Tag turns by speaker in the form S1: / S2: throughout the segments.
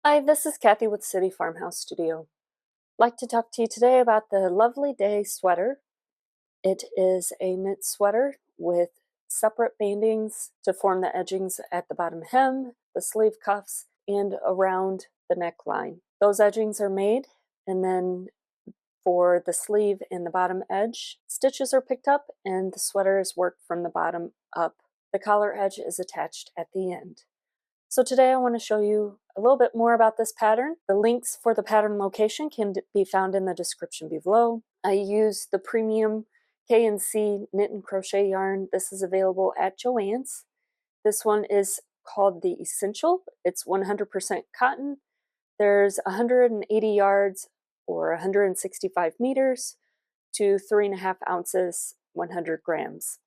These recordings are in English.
S1: Hi, this is Kathy with City Farmhouse Studio. I'd like to talk to you today about the Lovely Day sweater. It is a knit sweater with separate bandings to form the edgings at the bottom hem, the sleeve cuffs, and around the neckline. Those edgings are made, and then for the sleeve and the bottom edge, stitches are picked up and the sweater is worked from the bottom up. The collar edge is attached at the end. So today I want to show you a little bit more about this pattern. The links for the pattern location can be found in the description below. I use the premium K&C knit and crochet yarn. This is available at Joann's. This one is called the Essential. It's 100% cotton. There's 180 yards or 165 meters to 3.5 ounces, 100 grams.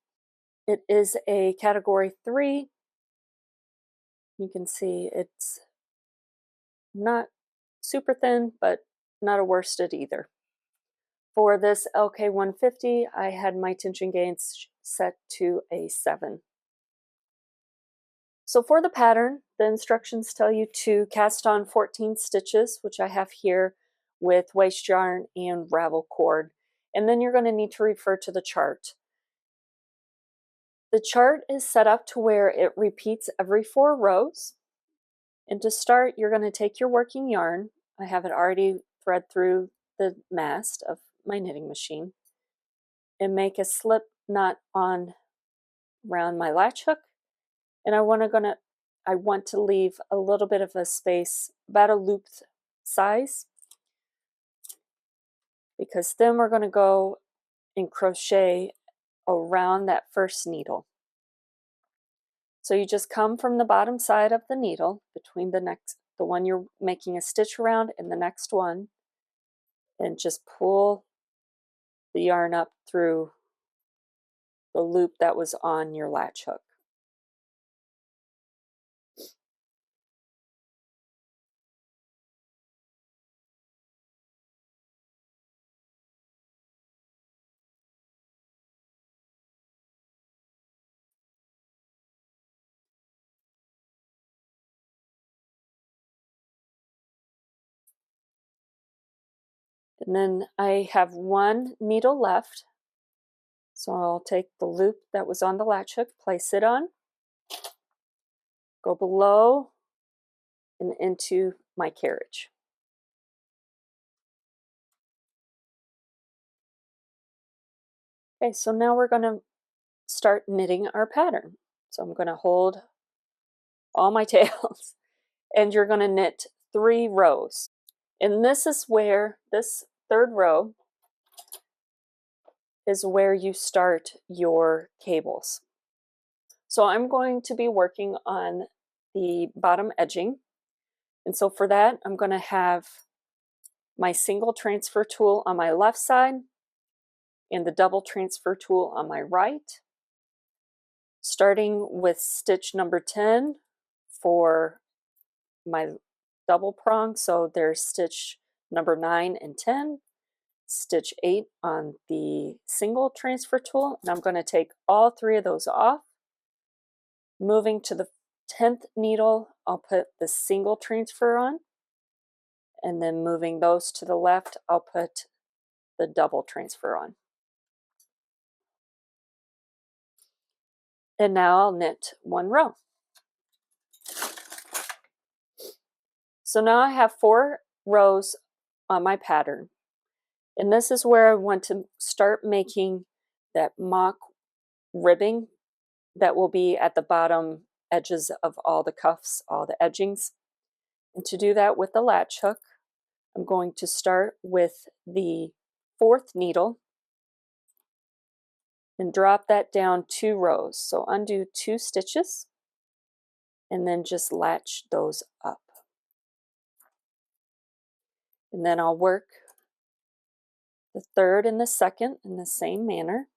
S1: It is a category 3. You can see it's not super thin, but not a worsted either. For this LK150, I had my tension gauge set to a 7. So for the pattern, the instructions tell you to cast on 14 stitches, which I have here with waste yarn and ravel cord. And then you're going to need to refer to the chart. The chart is set up to where it repeats every 4 rows. And to start, you're going to take your working yarn. I have it already thread through the mast of my knitting machine and make a slip knot on around my latch hook. And I want to leave a little bit of a space, about a loop size, because then we're going to go and crochet around that first needle. So you just come from the bottom side of the needle between the one you're making a stitch around and the next one, and just pull the yarn up through the loop that was on your latch hook. And then I have one needle left. So I'll take the loop that was on the latch hook, place it on, go below and into my carriage. Okay, so now we're going to start knitting our pattern. So I'm going to hold all my tails and you're going to knit 3 rows. And this is where, this 3rd row is where you start your cables. So I'm going to be working on the bottom edging. And so for that, I'm going to have my single transfer tool on my left side and the double transfer tool on my right. Starting with stitch number 10 for my double prong. So there's stitch number 9 and 10, stitch 8 on the single transfer tool. And I'm going to take all 3 of those off. Moving to the 10th needle, I'll put the single transfer on. And then moving those to the left, I'll put the double transfer on. And now I'll knit 1 row. So now I have 4 rows on my pattern. And this is where I want to start making that mock ribbing that will be at the bottom edges of all the cuffs, all the edgings. And to do that with the latch hook, I'm going to start with the 4th needle and drop that down 2 rows. So undo 2 stitches and then just latch those up. And then I'll work the 3rd and the 2nd in the same manner.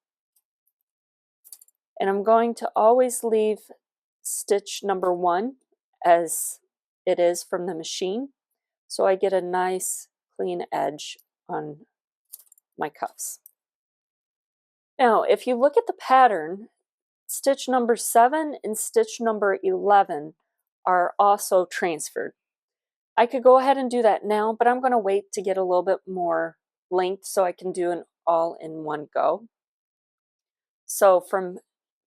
S1: And I'm going to always leave stitch number 1 as it is from the machine, so I get a nice clean edge on my cuffs. Now, if you look at the pattern, stitch number 7 and stitch number 11 are also transferred. I could go ahead and do that now, but I'm going to wait to get a little bit more length so I can do an all in one go. So from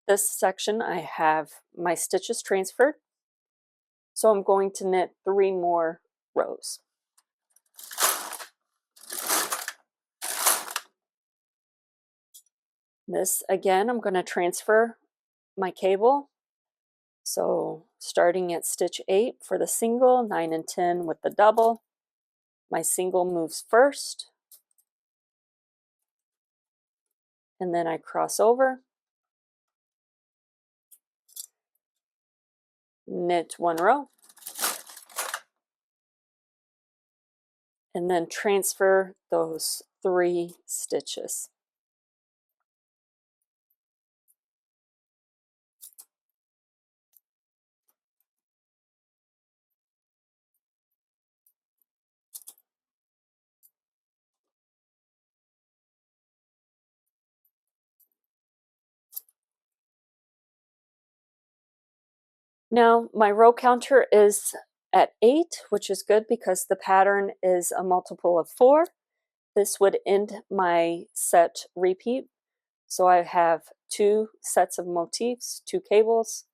S1: this section, I have my stitches transferred. So I'm going to knit 3 more rows. This again, I'm going to transfer my cable. So starting at stitch 8 for the single, 9 and 10 with the double. My single moves first, and then I cross over, knit 1 row, and then transfer those 3 stitches. Now my row counter is at 8, which is good because the pattern is a multiple of 4. This would end my set repeat. So I have 2 sets of motifs, 2 cables.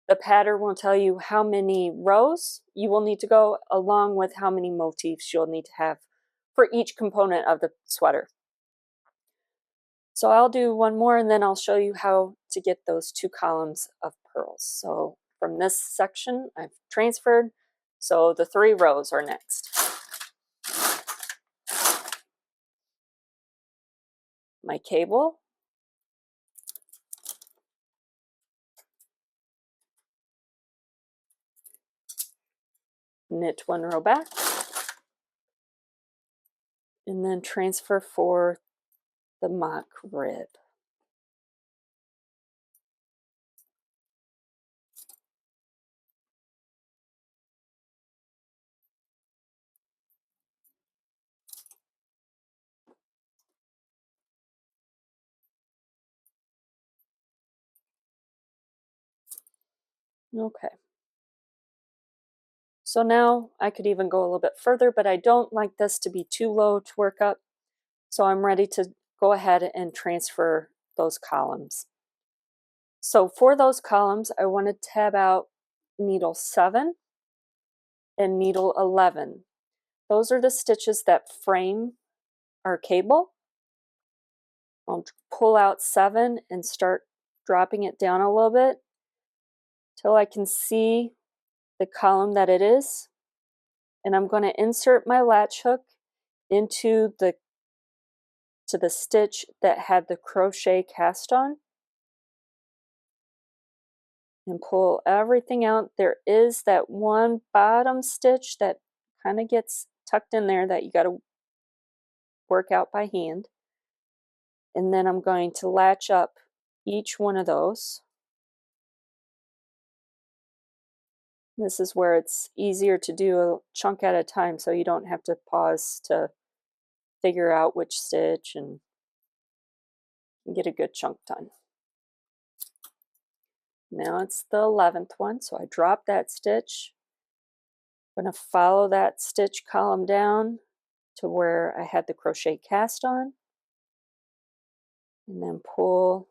S1: The pattern will tell you how many rows you will need to go along with how many motifs you'll need to have for each component of the sweater. So I'll do one more and then I'll show you how to get those 2 columns of purls. So from this section I've transferred, so the 3 rows are next. My cable, knit 1 row back, and then transfer for the mock rib. Okay. So now I could even go a little bit further, but I don't like this to be too low to work up. So I'm ready to go ahead and transfer those columns. So for those columns, I want to tab out needle 7 and needle 11. Those are the stitches that frame our cable. I'll pull out 7 and start dropping it down a little bit till I can see the column that it is. And I'm going to insert my latch hook into the stitch that had the crochet cast on and pull everything out. There is that one bottom stitch that kind of gets tucked in there that you got to work out by hand. And then I'm going to latch up each one of those. This is where it's easier to do a chunk at a time so you don't have to pause to figure out which stitch and get a good chunk done. Now it's the 11th one, so I drop that stitch. I'm going to follow that stitch column down to where I had the crochet cast on, and then pull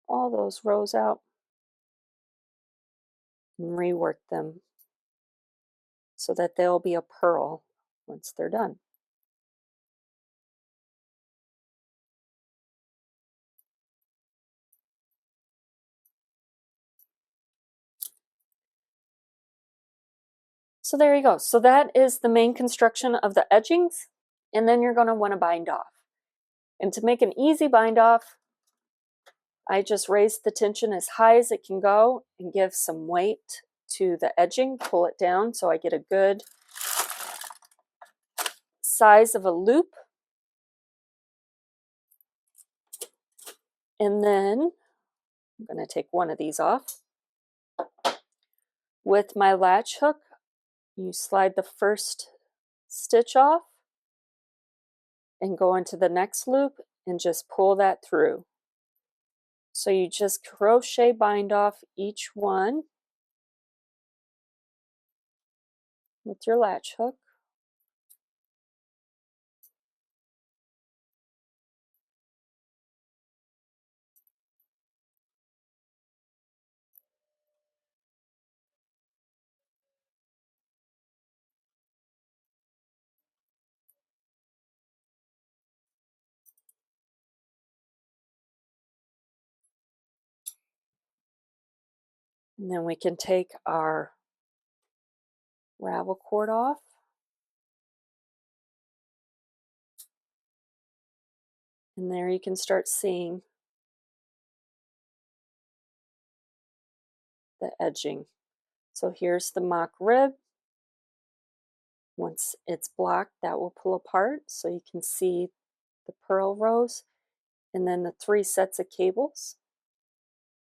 S1: all those rows out and rework them so that they'll be a purl once they're done. So there you go. So that is the main construction of the edgings, and then you're going to want to bind off. And to make an easy bind off, I just raise the tension as high as it can go and give some weight to the edging, pull it down so I get a good size of a loop. And then I'm going to take one of these off. With my latch hook, you slide the first stitch off and go into the next loop and just pull that through. So you just crochet bind off each one with your latch hook. And then we can take our ravel cord off. And there you can start seeing the edging. So here's the mock rib. Once it's blocked, that will pull apart so you can see the purl rows and then the 3 sets of cables.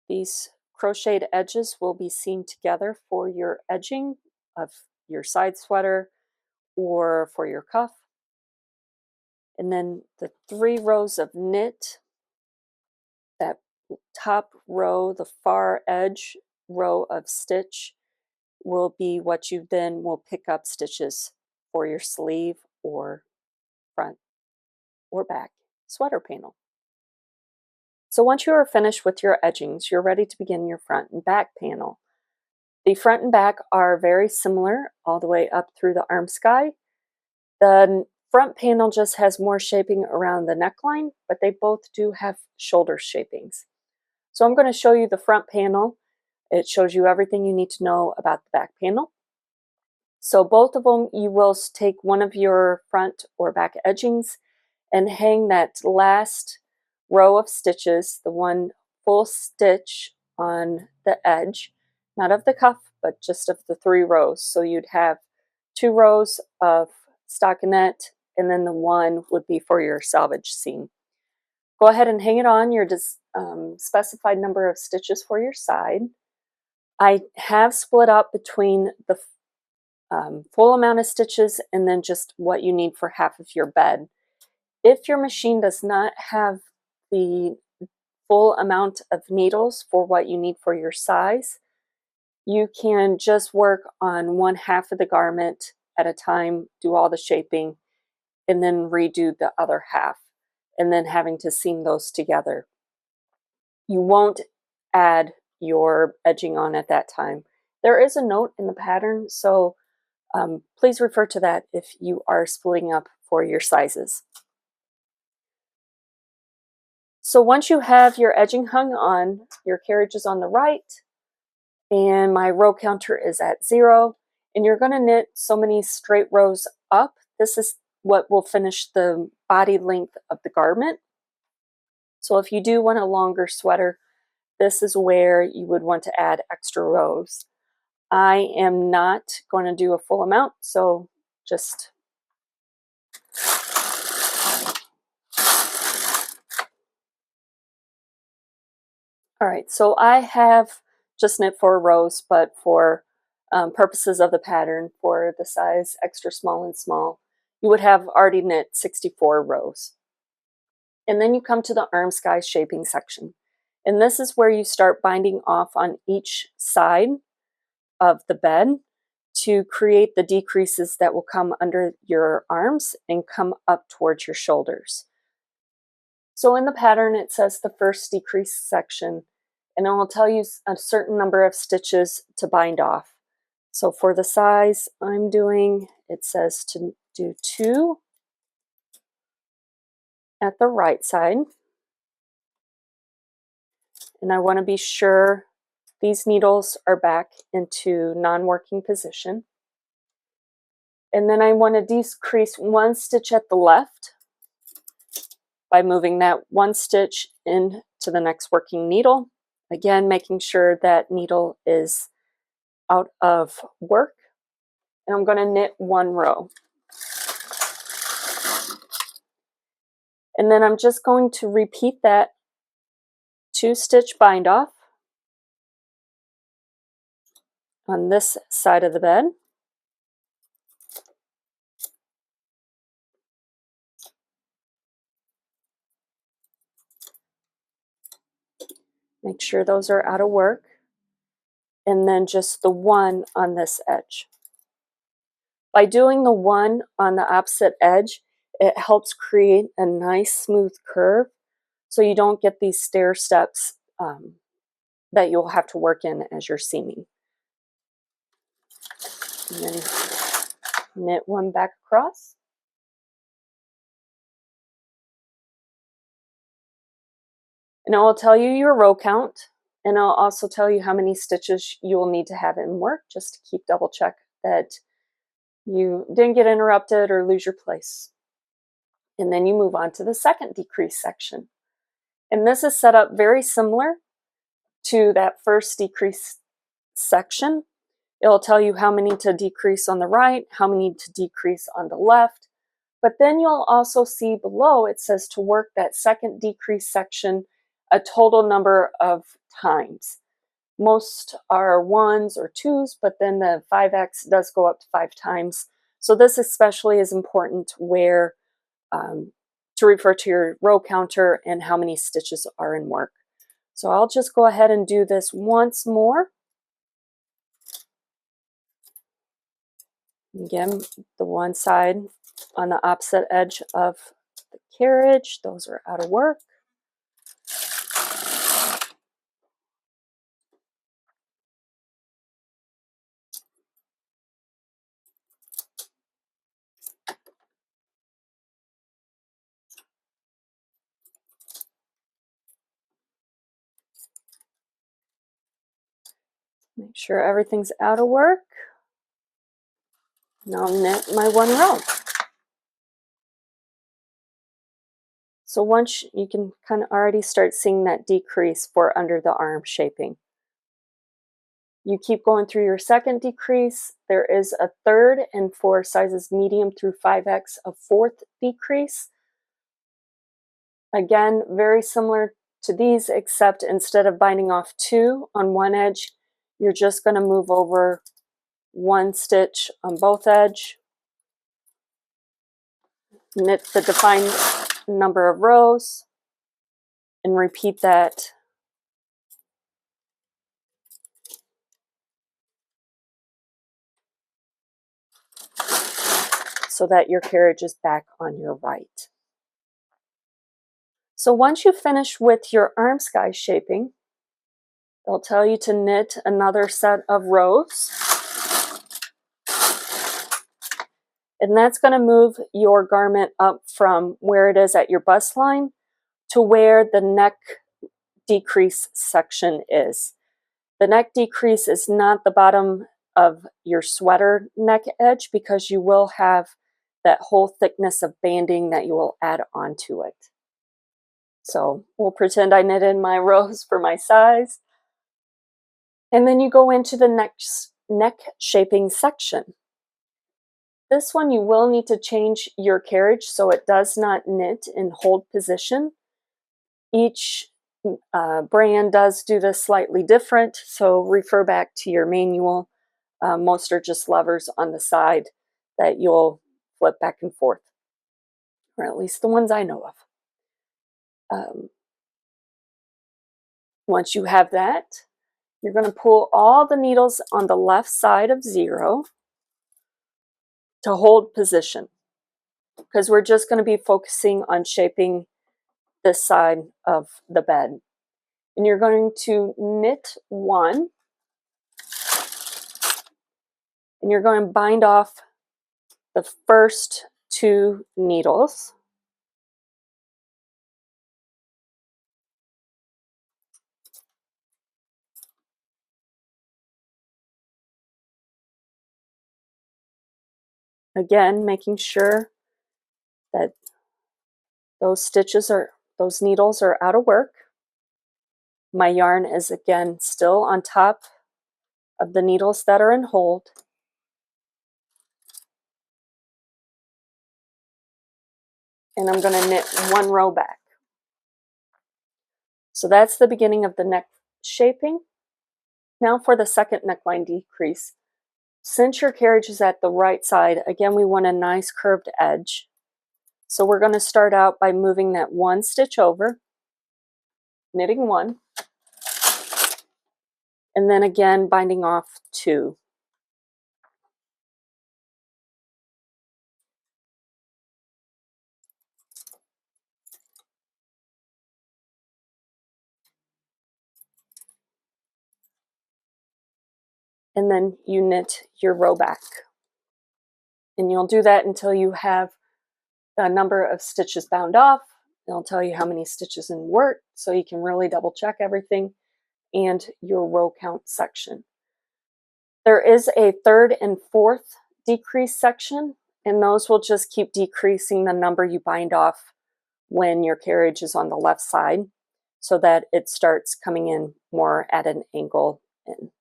S1: These crocheted edges will be seamed together for your edging of your side sweater or for your cuff. And then the 3 rows of knit, that top row, the far edge row of stitch, will be what you then will pick up stitches for your sleeve or front or back sweater panel. So once you are finished with your edgings, you're ready to begin your front and back panel. The front and back are very similar all the way up through the arm sky. The front panel just has more shaping around the neckline, but they both do have shoulder shapings. So I'm going to show you the front panel. It shows you everything you need to know about the back panel. So both of them, you will take one of your front or back edgings and hang that last row of stitches, the one full stitch on the edge, not of the cuff, but just of the 3 rows. So you'd have 2 rows of stockinette, and then the one would be for your selvage seam. Go ahead and hang it on your specified number of stitches for your side. I have split up between the full amount of stitches and then just what you need for half of your bed. If your machine does not have the full amount of needles for what you need for your size, you can just work on one half of the garment at a time, do all the shaping, and then redo the other half, and then having to seam those together. You won't add your edging on at that time. There is a note in the pattern, so please refer to that if you are splitting up for your sizes. So once you have your edging hung on, your carriage is on the right, and my row counter is at 0, and you're going to knit so many straight rows up. This is what will finish the body length of the garment. So if you do want a longer sweater, this is where you would want to add extra rows. I am not going to do a full amount, so just all right. So I have just knit 4 rows, but for purposes of the pattern, for the size extra small and small, you would have already knit 64 rows. And then you come to the arm sky shaping section. And this is where you start binding off on each side of the bed to create the decreases that will come under your arms and come up towards your shoulders. So in the pattern, it says the first decrease section, and it will tell you a certain number of stitches to bind off. So for the size I'm doing, it says to do 2 at the right side. And I want to be sure these needles are back into non-working position. And then I want to decrease 1 stitch at the left by moving that 1 stitch into the next working needle. Again, making sure that needle is out of work. And I'm going to knit 1 row. And then I'm just going to repeat that 2 stitch bind off on this side of the bed. Make sure those are out of work. And then just the 1 on this edge. By doing the one on the opposite edge, it helps create a nice smooth curve so you don't get these stair steps that you'll have to work in as you're seaming. And then knit one back across. And it will tell you your row count, and I'll also tell you how many stitches you will need to have in work, just to keep double check that you didn't get interrupted or lose your place. And then you move on to the second decrease section. And this is set up very similar to that first decrease section. It'll tell you how many to decrease on the right, how many to decrease on the left. But then you'll also see below it says to work that second decrease section a total number of times. Most are 1s or 2s, but then the 5x does go up to 5 times. So this especially is important where to refer to your row counter and how many stitches are in work. So I'll just go ahead and do this once more. Again, the one side on the opposite edge of the carriage, those are out of work. Make sure everything's out of work. Now knit my one row. So once you can kind of already start seeing that decrease for under the arm shaping. You keep going through your second decrease. There is a third, and for sizes medium through 5x, a fourth decrease. Again, very similar to these, except instead of binding off 2 on one edge, you're just going to move over 1 stitch on both edge, knit the defined number of rows, and repeat that so that your carriage is back on your right. So once you finish with your arm sky shaping, they'll tell you to knit another set of rows. And that's going to move your garment up from where it is at your bust line to where the neck decrease section is. The neck decrease is not the bottom of your sweater neck edge because you will have that whole thickness of banding that you will add onto it. So we'll pretend I knitted my rows for my size. And then you go into the next neck shaping section. This one you will need to change your carriage so it does not knit in hold position. Each brand does do this slightly different, so refer back to your manual. Most are just levers on the side that you'll flip back and forth, or at least the ones I know of. Once you have that, you're going to pull all the needles on the left side of 0 to hold position, because we're just going to be focusing on shaping this side of the bed. And you're going to knit 1, and you're going to bind off the first 2 needles. Again, making sure that those needles are out of work. My yarn is again still on top of the needles that are in hold. And I'm going to knit 1 row back. So that's the beginning of the neck shaping. Now for the second neckline decrease. Since your carriage is at the right side, again, we want a nice curved edge. So we're going to start out by moving that 1 stitch over, knitting 1, and then again binding off 2. and then you knit your row back. And you'll do that until you have the number of stitches bound off. It'll tell you how many stitches in work, so you can really double check everything, and your row count section. There is a third and fourth decrease section, and those will just keep decreasing the number you bind off when your carriage is on the left side, so that it starts coming in more at an angle in.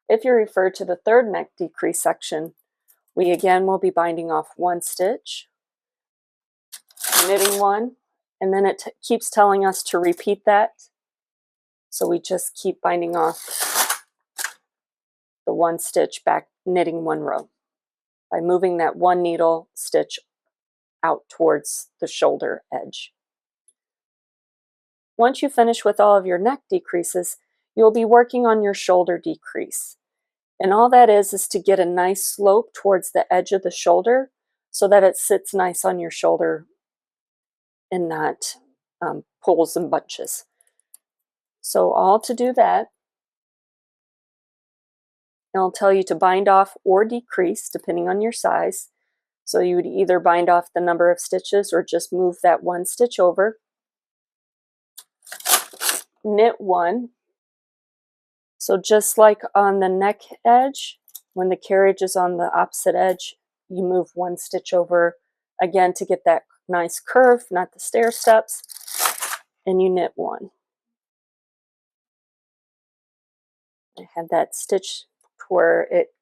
S1: If you refer to the third neck decrease section, we again will be binding off one stitch, knitting one, and then it keeps telling us to repeat that. So we just keep binding off the one stitch back, knitting one row by moving that one needle stitch out towards the shoulder edge. Once you finish with all of your neck decreases, you'll be working on your shoulder decrease. And all that is to get a nice slope towards the edge of the shoulder so that it sits nice on your shoulder and not pulls and bunches. So all to do that, it'll tell you to bind off or decrease depending on your size. So you would either bind off the number of stitches or just move that one stitch over. Knit one. So just like on the neck edge, when the carriage is on the opposite edge, you move one stitch over again to get that nice curve, not the stair steps, and you knit one. I had that stitch where it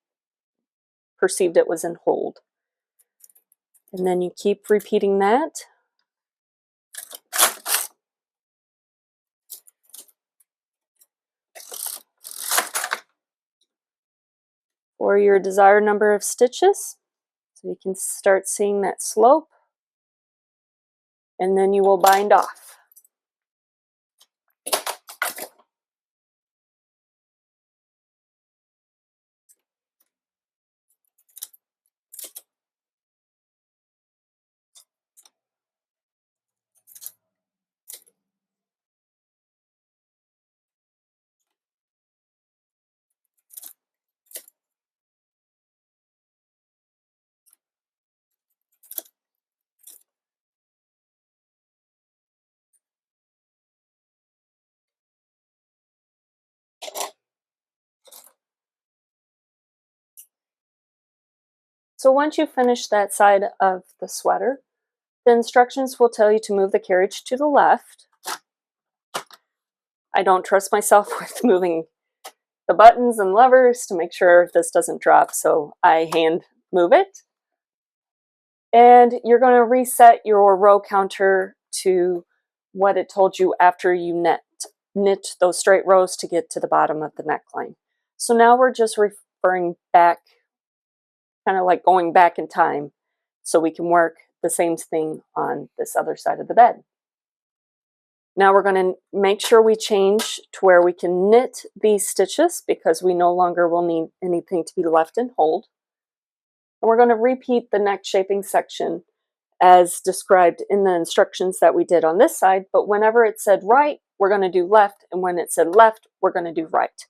S1: perceived it was in hold. And then you keep repeating that. For your desired number of stitches, so you can start seeing that slope, and then you will bind off. So once you finish that side of the sweater, the instructions will tell you to move the carriage to the left. I don't trust myself with moving the buttons and levers to make sure this doesn't drop, so I hand move it. And you're going to reset your row counter to what it told you after you knit those straight rows to get to the bottom of the neckline. So now we're just referring back, kind of like going back in time, so we can work the same thing on this other side of the bed. Now we're going to make sure we change to where we can knit these stitches because we no longer will need anything to be left in hold. And we're going to repeat the neck shaping section as described in the instructions that we did on this side, but whenever it said right, we're going to do left, and when it said left, we're going to do right.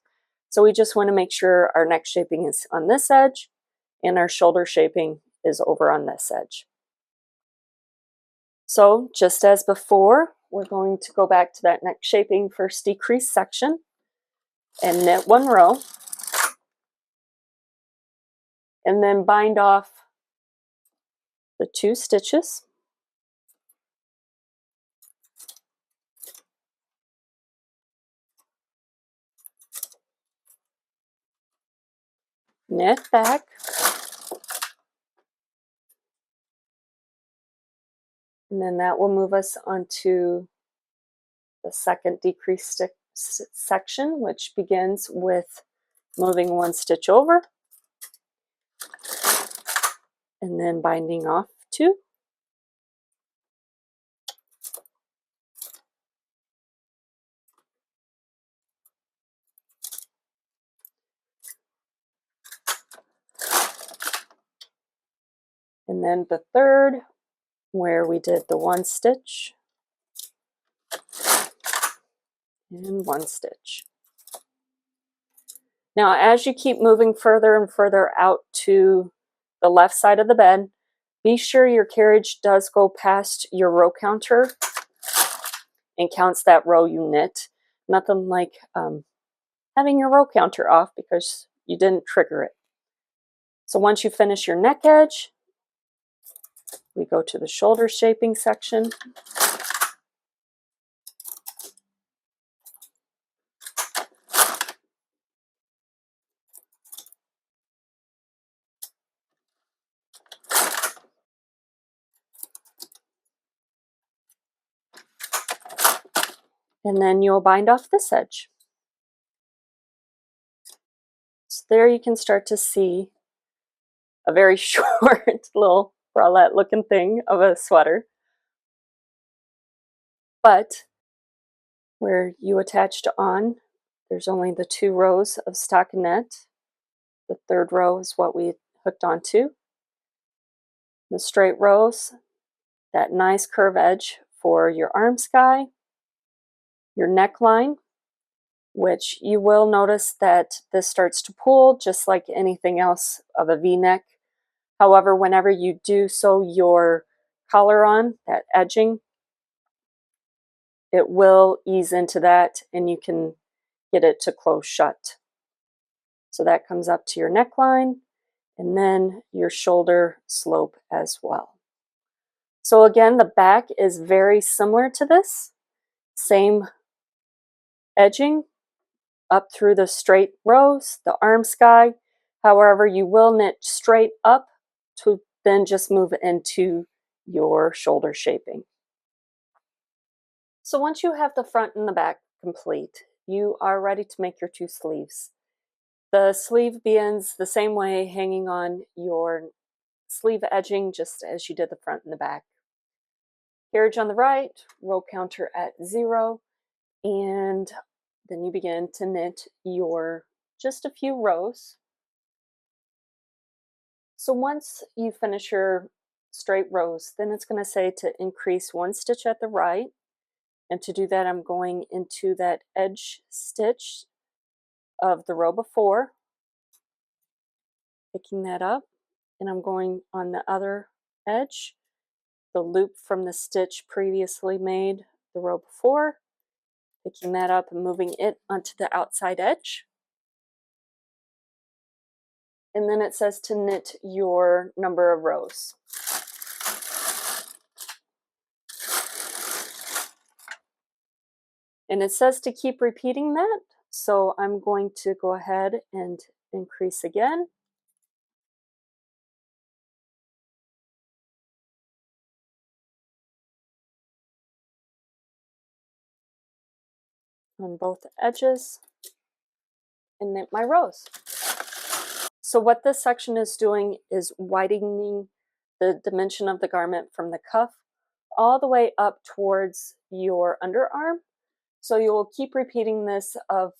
S1: So we just want to make sure our neck shaping is on this edge and our shoulder shaping is over on this edge. So just as before, we're going to go back to that neck shaping first decrease section and knit one row, and then bind off the two stitches. Knit back. And then that will move us onto the second decrease section, which begins with moving one stitch over and then binding off two. And then the third, where we did the one stitch and one stitch. Now, as you keep moving further and further out to the left side of the bed, be sure your carriage does go past your row counter and counts that row you knit. Nothing like having your row counter off because you didn't trigger it. So once you finish your neck edge, we go to the shoulder shaping section. And then you'll bind off this edge. So there you can start to see a very short little bralette looking thing of a sweater. But where you attached on, there's only the 2 rows of stockinette. The 3rd row is what we hooked onto. The straight rows, that nice curve edge for your arm sky, your neckline, which you will notice that this starts to pull just like anything else of a V-neck. However, whenever you do sew your collar on, that edging, it will ease into that and you can get it to close shut. So that comes up to your neckline and then your shoulder slope as well. So again, the back is very similar to this. Same edging up through the straight rows, the arm sky. However, you will knit straight up to then just move into your shoulder shaping. So once you have the front and the back complete, you are ready to make your 2 sleeves. The sleeve begins the same way, hanging on your sleeve edging just as you did the front and the back. Carriage on the right, row counter at 0, and then you begin to knit your just a few rows. So once you finish your straight rows, then it's going to say to increase 1 stitch at the right. And to do that, I'm going into that edge stitch of the row before, picking that up, and I'm going on the other edge, the loop from the stitch previously made the row before, picking that up and moving it onto the outside edge. And then it says to knit your number of rows. And it says to keep repeating that, so I'm going to go ahead and increase again. On both edges and knit my rows. So what this section is doing is widening the dimension of the garment from the cuff all the way up towards your underarm. So you will keep repeating this of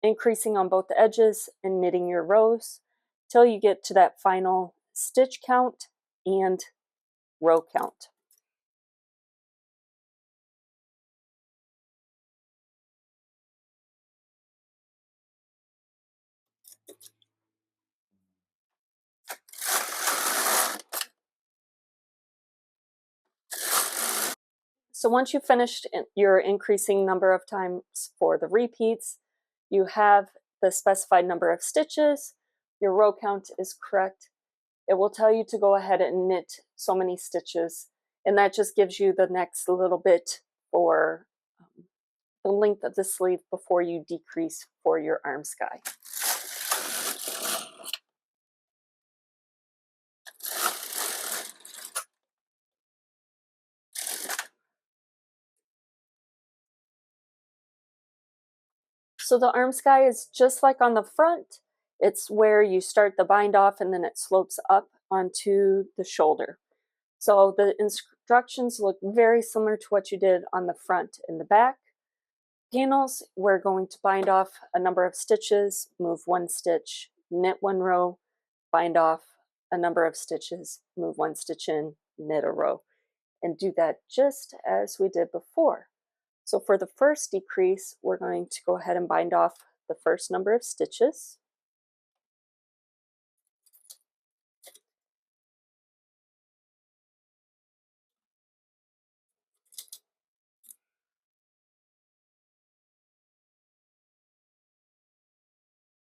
S1: increasing on both the edges and knitting your rows till you get to that final stitch count and row count. So once you've finished your increasing number of times for the repeats, you have the specified number of stitches, your row count is correct, it will tell you to go ahead and knit so many stitches, and that just gives you the next little bit for the length of the sleeve before you decrease for your arm sky. So the arm sky is just like on the front. It's where you start the bind off and then it slopes up onto the shoulder. So the instructions look very similar to what you did on the front and the back. Panels, we're going to bind off a number of stitches, move 1 stitch, knit 1 row, bind off a number of stitches, move 1 stitch in, knit a row, and do that just as we did before. So for the first decrease, we're going to go ahead and bind off the first number of stitches.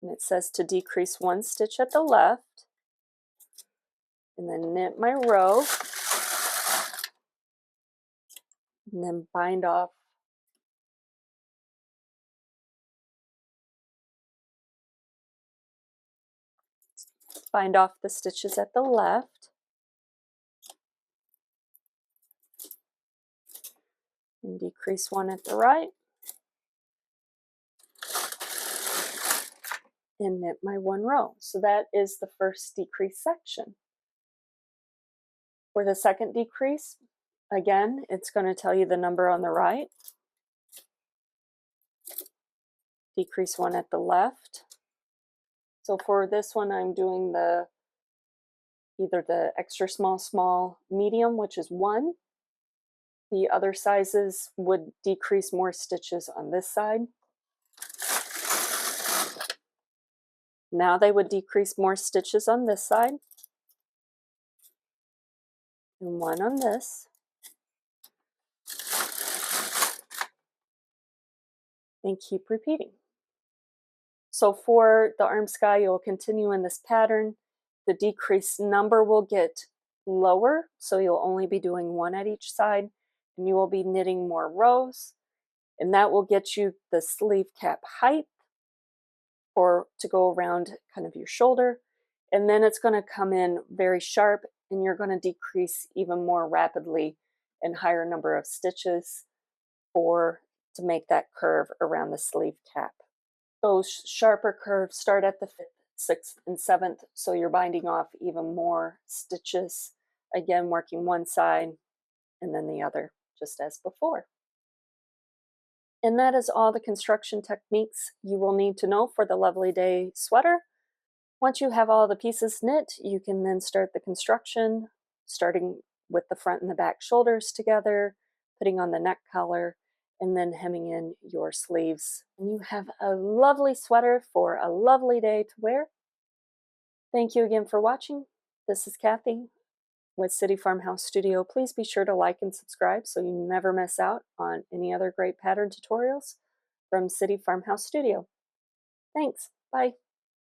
S1: And it says to decrease 1 stitch at the left, and then knit my row, and then bind off the stitches at the left, and decrease 1 at the right, and knit my 1 row. So that is the first decrease section. For the second decrease, again, it's going to tell you the number on the right, decrease 1 at the left. So for this one, I'm doing either the extra small, medium, which is 1. The other sizes would decrease more stitches on this side. Now they would decrease more stitches on this side, and 1 on this, and keep repeating. So for the arm sky, you'll continue in this pattern. The decrease number will get lower, so you'll only be doing 1 at each side, and you will be knitting more rows, and that will get you the sleeve cap height, or to go around kind of your shoulder, and then it's going to come in very sharp, and you're going to decrease even more rapidly and higher number of stitches to make that curve around the sleeve cap. Those sharper curves start at the 5th, 6th, and 7th, so you're binding off even more stitches, again working one side and then the other, just as before. And that is all the construction techniques you will need to know for the Lovely Day sweater. Once you have all the pieces knit, you can then start the construction, starting with the front and the back shoulders together, putting on the neck collar, and then hemming in your sleeves. And you have a lovely sweater for a lovely day to wear. Thank you again for watching. This is Kathy with City Farmhouse Studio. Please be sure to like and subscribe so you never miss out on any other great pattern tutorials from City Farmhouse Studio. Thanks. Bye.